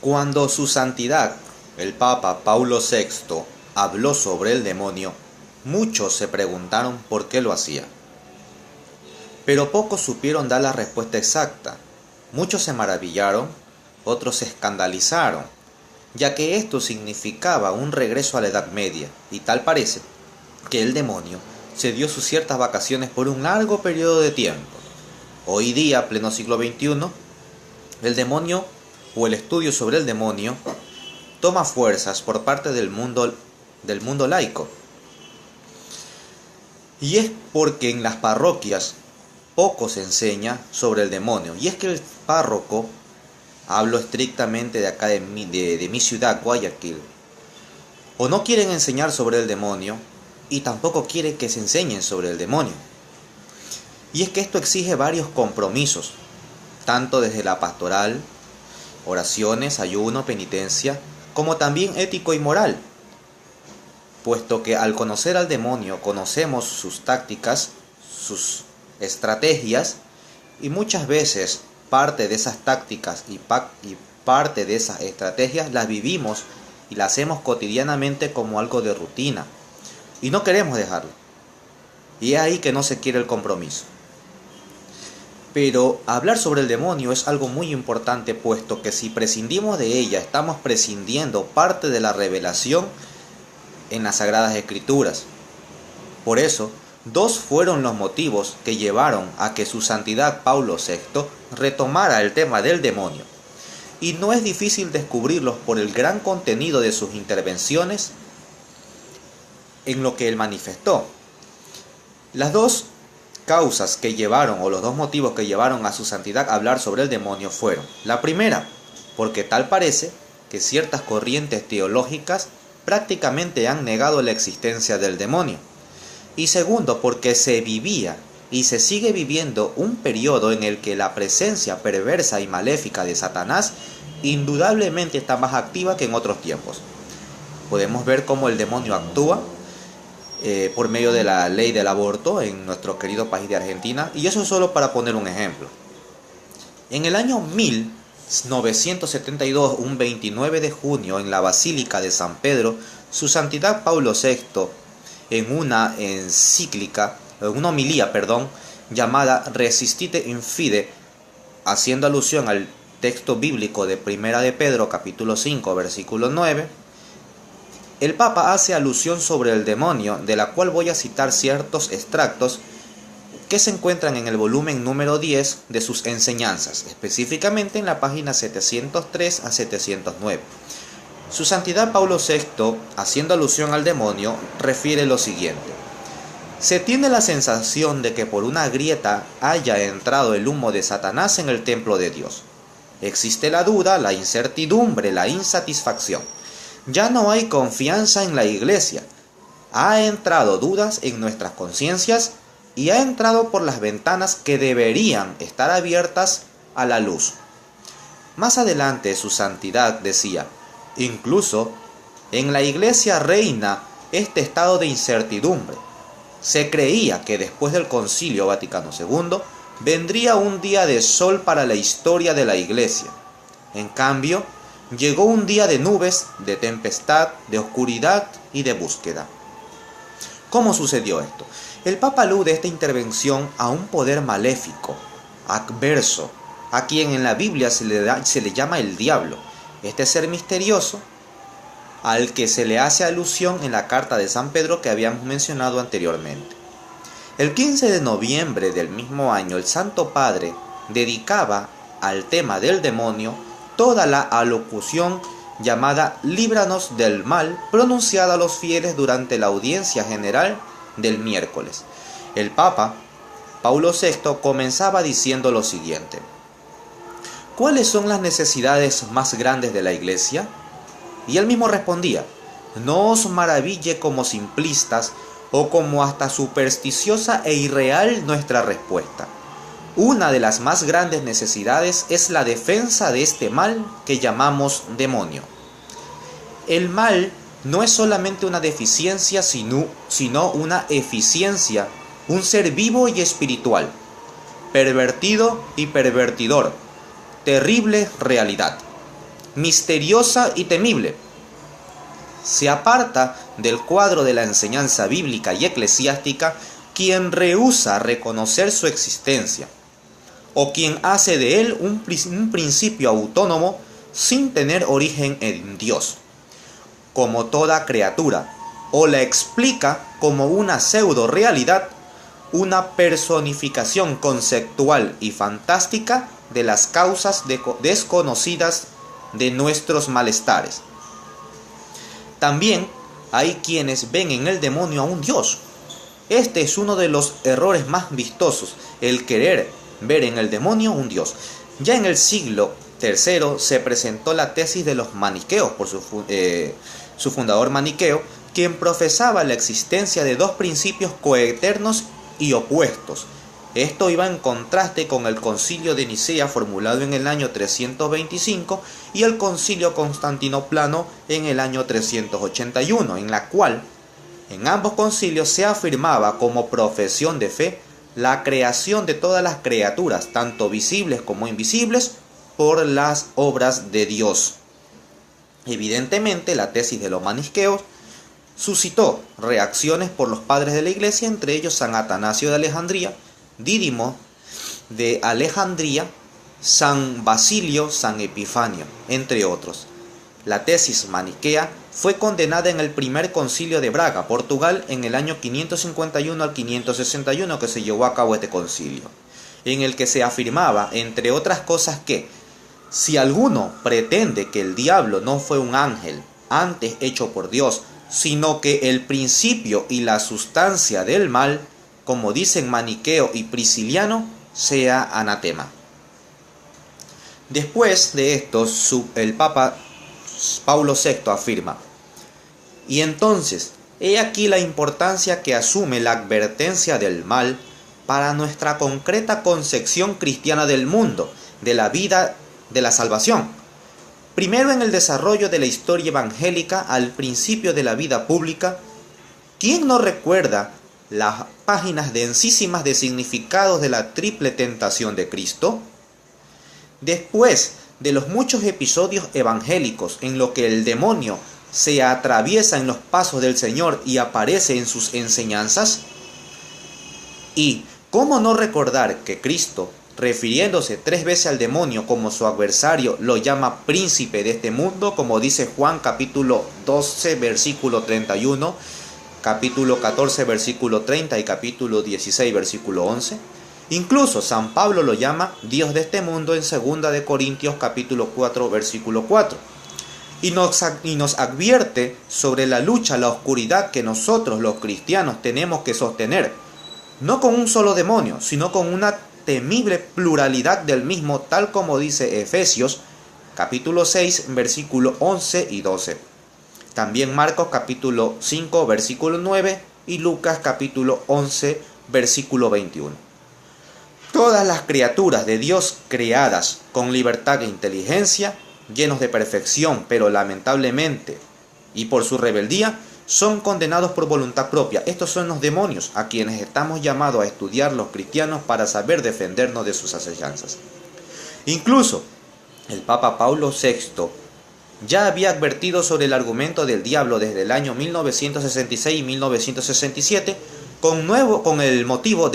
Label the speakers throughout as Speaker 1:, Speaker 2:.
Speaker 1: Cuando su santidad, el Papa Paulo VI, habló sobre el demonio, muchos se preguntaron por qué lo hacía. Pero pocos supieron dar la respuesta exacta. Muchos se maravillaron, otros se escandalizaron, ya que esto significaba un regreso a la Edad Media, y tal parece que el demonio se dio sus ciertas vacaciones por un largo periodo de tiempo. Hoy día, pleno siglo XXI, el demonio o el estudio sobre el demonio toma fuerzas por parte del mundo laico. Y es porque en las parroquias poco se enseña sobre el demonio. Y es que el párroco, hablo estrictamente de acá de mi ciudad, Guayaquil, o no quieren enseñar sobre el demonio y tampoco quiere que se enseñen sobre el demonio. Y es que esto exige varios compromisos, tanto desde la pastoral, oraciones, ayuno, penitencia, como también ético y moral, puesto que al conocer al demonio conocemos sus tácticas, sus estrategias, y muchas veces parte de esas tácticas y parte de esas estrategias las vivimos y las hacemos cotidianamente como algo de rutina, y no queremos dejarlo. Y es ahí que no se quiere el compromiso. Pero hablar sobre el demonio es algo muy importante, puesto que si prescindimos de ella, estamos prescindiendo parte de la revelación en las Sagradas Escrituras. Por eso, dos fueron los motivos que llevaron a que su santidad Paulo VI retomara el tema del demonio. Y no es difícil descubrirlos por el gran contenido de sus intervenciones en lo que él manifestó. Las dos causas que llevaron, o los dos motivos que llevaron a su santidad a hablar sobre el demonio fueron: la primera, porque tal parece que ciertas corrientes teológicas prácticamente han negado la existencia del demonio; y segundo, porque se vivía y se sigue viviendo un periodo en el que la presencia perversa y maléfica de Satanás indudablemente está más activa que en otros tiempos. Podemos ver cómo el demonio actúa por medio de la ley del aborto en nuestro querido país de Argentina, y eso solo para poner un ejemplo. En el año 1972, un 29 de junio, en la Basílica de San Pedro, su santidad Paulo VI, en una homilía, llamada Resistite in Fide, haciendo alusión al texto bíblico de Primera de Pedro, capítulo 5, versículo 9, el Papa hace alusión sobre el demonio, de la cual voy a citar ciertos extractos que se encuentran en el volumen número 10 de sus enseñanzas, específicamente en la página 703 a 709. Su santidad Paulo VI, haciendo alusión al demonio, refiere lo siguiente: se tiene la sensación de que por una grieta haya entrado el humo de Satanás en el templo de Dios. Existe la duda, la incertidumbre, la insatisfacción. Ya no hay confianza en la Iglesia. Ha entrado dudas en nuestras conciencias y ha entrado por las ventanas que deberían estar abiertas a la luz. Más adelante su santidad decía: incluso en la Iglesia reina este estado de incertidumbre. Se creía que después del Concilio Vaticano II vendría un día de sol para la historia de la Iglesia. En cambio, llegó un día de nubes, de tempestad, de oscuridad y de búsqueda. ¿Cómo sucedió esto? El Papa alude esta intervención a un poder maléfico, adverso, a quien en la Biblia se le llama el diablo, este ser misterioso al que se le hace alusión en la carta de San Pedro que habíamos mencionado anteriormente. El 15 de noviembre del mismo año, el Santo Padre dedicaba al tema del demonio toda la alocución llamada Líbranos del mal, pronunciada a los fieles durante la audiencia general del miércoles. El Papa Paulo VI comenzaba diciendo lo siguiente: ¿cuáles son las necesidades más grandes de la Iglesia? Y él mismo respondía: no os maraville como simplistas o como hasta supersticiosa e irreal nuestra respuesta. Una de las más grandes necesidades es la defensa de este mal que llamamos demonio. El mal no es solamente una deficiencia, sino una eficiencia, un ser vivo y espiritual, pervertido y pervertidor, terrible realidad. misteriosa y temible. Se aparta del cuadro de la enseñanza bíblica y eclesiástica quien rehúsa reconocer su existencia, o quien hace de él un principio autónomo sin tener origen en Dios, como toda criatura, o la explica como una pseudo-realidad, una personificación conceptual y fantástica de las causas desconocidas de nuestros malestares. También hay quienes ven en el demonio a un dios. Este es uno de los errores más vistosos, el querer ver en el demonio un dios. Ya en el siglo III se presentó la tesis de los maniqueos por su fundador Maniqueo, quien profesaba la existencia de dos principios coeternos y opuestos. Esto iba en contraste con el concilio de Nicea formulado en el año 325 y el concilio constantinoplano en el año 381, en la cual en ambos concilios se afirmaba como profesión de fe la creación de todas las criaturas, tanto visibles como invisibles, por las obras de Dios. Evidentemente, la tesis de los maniqueos suscitó reacciones por los padres de la Iglesia, entre ellos San Atanasio de Alejandría, Dídimo de Alejandría, San Basilio, San Epifanio, entre otros. La tesis maniquea fue condenada en el primer concilio de Braga, Portugal, en el año 551 al 561 que se llevó a cabo este concilio, en el que se afirmaba, entre otras cosas, que si alguno pretende que el diablo no fue un ángel antes hecho por Dios, sino que el principio y la sustancia del mal, como dicen Maniqueo y Prisciliano, sea anatema. Después de esto, el Papa Paulo VI afirma: y entonces, he aquí la importancia que asume la advertencia del mal para nuestra concreta concepción cristiana del mundo, de la vida, de la salvación. Primero, en el desarrollo de la historia evangélica al principio de la vida pública, ¿quién no recuerda las páginas densísimas de significados de la triple tentación de Cristo? Después de los muchos episodios evangélicos en los que el demonio se atraviesa en los pasos del Señor y aparece en sus enseñanzas, ¿y cómo no recordar que Cristo, refiriéndose 3 veces al demonio como su adversario, lo llama príncipe de este mundo, como dice Juan capítulo 12 versículo 31, capítulo 14 versículo 30 y capítulo 16 versículo 11? Incluso San Pablo lo llama Dios de este mundo en 2 de Corintios capítulo 4 versículo 4. Y nos advierte sobre la lucha, la oscuridad que nosotros los cristianos tenemos que sostener, no con un solo demonio, sino con una temible pluralidad del mismo, tal como dice Efesios capítulo 6 versículo 11 y 12. También Marcos capítulo 5 versículo 9 y Lucas capítulo 11 versículo 21. Todas las criaturas de Dios creadas con libertad e inteligencia, llenos de perfección, pero lamentablemente y por su rebeldía, son condenados por voluntad propia. Estos son los demonios a quienes estamos llamados a estudiar los cristianos para saber defendernos de sus acechanzas. Incluso el Papa Paulo VI ya había advertido sobre el argumento del diablo desde el año 1966 y 1967 con el motivo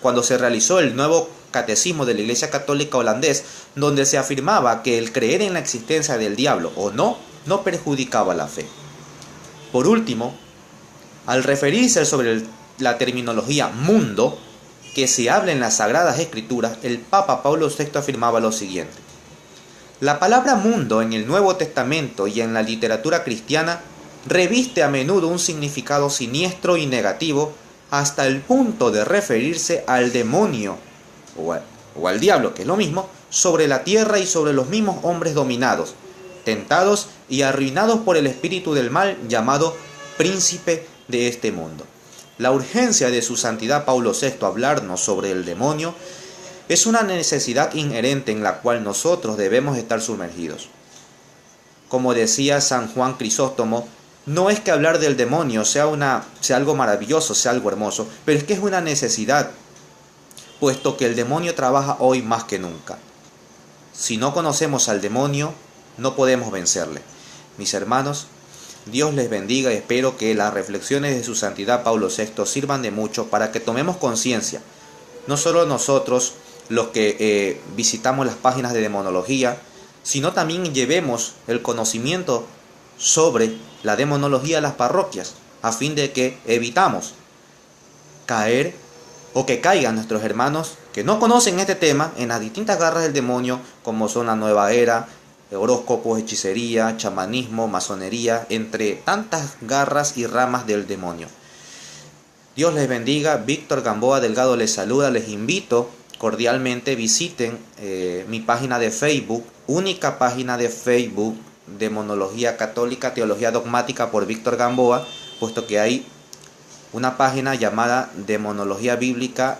Speaker 1: cuando se realizó el nuevo catecismo de la Iglesia Católica holandés, donde se afirmaba que el creer en la existencia del diablo o no perjudicaba la fe. Por último, al referirse sobre la terminología mundo que se habla en las Sagradas Escrituras, el Papa Paulo VI afirmaba lo siguiente: la palabra mundo en el Nuevo Testamento y en la literatura cristiana reviste a menudo un significado siniestro y negativo, hasta el punto de referirse al demonio o al diablo, que es lo mismo, sobre la tierra y sobre los mismos hombres dominados, tentados y arruinados por el espíritu del mal llamado príncipe de este mundo. La urgencia de su santidad Paulo VI hablarnos sobre el demonio es una necesidad inherente en la cual nosotros debemos estar sumergidos. Como decía San Juan Crisóstomo, no es que hablar del demonio sea algo maravilloso, sea algo hermoso, pero es que es una necesidad, puesto que el demonio trabaja hoy más que nunca. Si no conocemos al demonio, no podemos vencerle. Mis hermanos, Dios les bendiga y espero que las reflexiones de su santidad Pablo VI sirvan de mucho para que tomemos conciencia, no solo nosotros los que visitamos las páginas de demonología, sino también llevemos el conocimiento sobre la demonología a las parroquias, a fin de que evitamos caer o que caigan nuestros hermanos que no conocen este tema en las distintas garras del demonio, como son la nueva era, horóscopos, hechicería, chamanismo, masonería, entre tantas garras y ramas del demonio. Dios les bendiga. Víctor Gamboa Delgado les saluda. Les invito cordialmente, visiten mi página de Facebook, única página de Facebook, Demonología Católica, Teología Dogmática por Víctor Gamboa, puesto que hay una página llamada Demonología Bíblica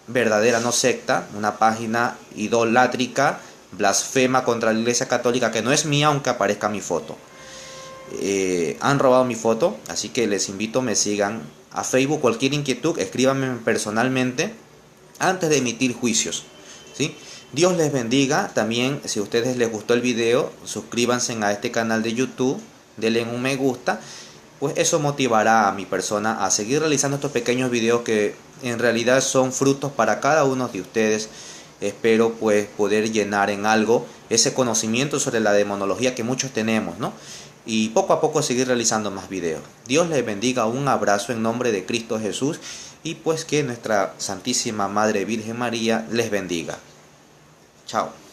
Speaker 1: Verdadera No Secta, una página idolátrica, blasfema contra la Iglesia Católica, que no es mía aunque aparezca mi foto. Han robado mi foto, así que les invito, me sigan a Facebook. Cualquier inquietud, escríbanme personalmente antes de emitir juicios, ¿sí? Dios les bendiga. También, si a ustedes les gustó el video, suscríbanse a este canal de YouTube, denle un me gusta, pues eso motivará a mi persona a seguir realizando estos pequeños videos que en realidad son frutos para cada uno de ustedes. Espero pues poder llenar en algo ese conocimiento sobre la demonología que muchos tenemos, ¿no? Y poco a poco seguir realizando más videos. Dios les bendiga, un abrazo en nombre de Cristo Jesús, y pues que nuestra Santísima Madre Virgen María les bendiga. Chao.